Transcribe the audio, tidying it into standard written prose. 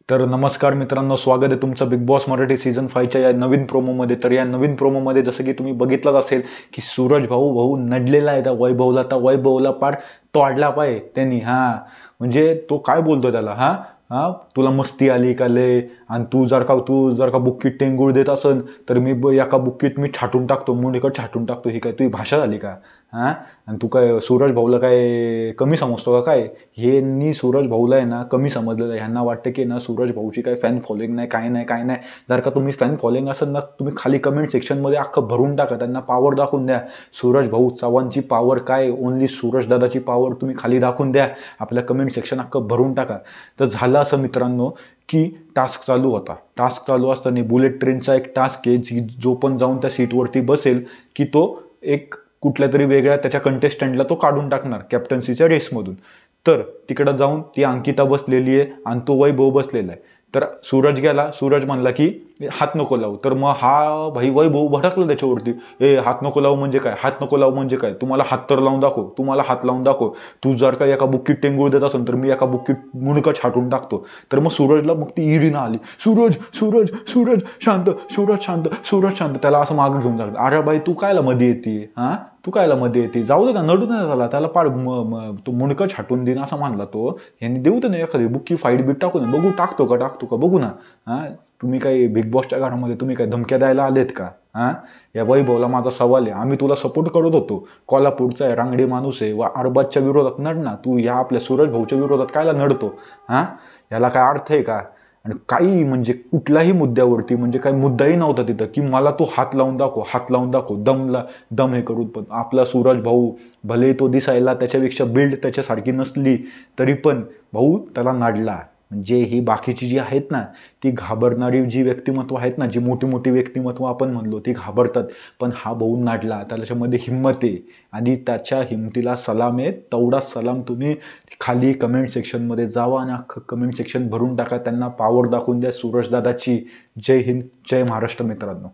तर नमस्कार मित्रांनो, स्वागत आहे तुमचं बिग बॉस मराठी सीझन 5च्या या नवीन प्रोमोमध्ये. तर या नवीन प्रोमोमध्ये जसं की तुम्ही बघितलंच असेल की सूरज भाऊ नडलेला आहे त्या वैभवला. त्या वैभवला पार तोडला पाहिजे त्यांनी. म्हणजे तो काय बोलतो त्याला, तुला मस्ती आली का लय, आणि तू जर का बुक्कीत टेंगूळ देत असन तर मी एका बुक्कीत मी छाटून टाकतो, मुंडीकट छाटून टाकतो. ही काय तुझी भाषा झाली का? आणि तू काय सूरज भाऊला काय कमी समजतो का काय? ह्यांनी सूरज भाऊला आहे ना कमी समजलेलं आहे. ह्यांना वाटतं की ना सूरज भाऊची काय फॅन फॉलोईंग नाही, काय नाही. जर का तुम्ही फॅन फॉलोईंग असेल ना, तुम्ही खाली कमेंट सेक्शनमध्ये अख्खं भरून टाका, त्यांना पॉवर दाखवून द्या. सूरज भाऊ चव्हाणची पॉवर काय, ओनली सूरज दादाची पॉवर तुम्ही खाली दाखवून द्या. आपल्या कमेंट सेक्शन अख्खं भरून टाका. तर झालं असं मित्रांनो की टास्क चालू होता. टास्क चालू असताना बुलेट ट्रेनचा एक टास्क आहे, जो पण जाऊन त्या सीटवरती बसेल की तो एक कुठल्या तरी वेगळ्या त्याच्या कंटेस्टंटला तो काढून टाकणार कॅप्टन्सीच्या रेसमधून. तर तिकडं जाऊन ती अंकिता बसलेली आहे आणि तो वैभव बसलेला आहे. तर सूरज गेला. सूरज म्हणला की हात नको लावू. तर मग हा भाई वैभव भडकला त्याच्यावरती. हात नको लावू म्हणजे काय, हात नको लावू म्हणजे काय, तुम्हाला हात तर लावून दाखव, तुम्हाला हात लावून दाखव. तू जर का एका बुक्कीत टेंगूळ देत असेल तर मी एका बुक्कीत मुंडकं छाटून टाकतो. तर मग सूरजला मग ती इरीना आली. सूरज सूरज सूरज शांत, सूरज शांत, सूरज शांत. त्याला असं मागं घेऊन जात. अरे बाई तू कायला मध्ये येते, तू कायला मध्ये येते, जाऊ दे ना, नडू दे त्याला पाड तो मुंडकं छाटून देईन असं मानला तो. यांनी देऊ दे ना एखादी बुक्की फाईट बीट टाकू ना, बघू टाकतो का बघू ना. तुम्ही काही बिग बॉसच्या घरामध्ये तुम्ही काय धमक्या द्यायला आलेत का? या वैभवला माझा सवाल आहे. आम्ही तुला सपोर्ट करत होतो, कोल्हापूरचा आहे, रांगडी माणूस आहे, व अरबाजच्या विरोधात नड ना. तू या आपल्या सूरज भाऊच्या विरोधात कायला नडतो? याला काय अर्थ आहे का? आणि काही म्हणजे कुठल्याही मुद्द्यावरती म्हणजे काही मुद्दाही नव्हता तिथं की मला तू हात लावून दाखव, दम हे करू. पण आपला सूरज भाऊ भले तो दिसायला त्याच्यापेक्षा बिल्ड त्याच्यासारखी नसली तरी पण भाऊ त्याला नाडला. म्हणजे ही बाकीची जी आहेत ना, ती घाबरणारी जी व्यक्तिमत्व आहेत ना, जी मोठी मोठी व्यक्तिमत्व आपण म्हणलो ती घाबरतात, पण हा भाऊ नाडला. त्याच्यामध्ये हिंमत आहे आणि त्याच्या हिमतीला सलाम आहे. तेवढा सलाम तुम्ही खाली कमेंट सेक्शनमध्ये जावा आणि अख्खं कमेंट सेक्शन भरून टाका. त्यांना पॉवर दाखवून द्या सूरज दादाची. जय हिंद, जय महाराष्ट्र मित्रांनो.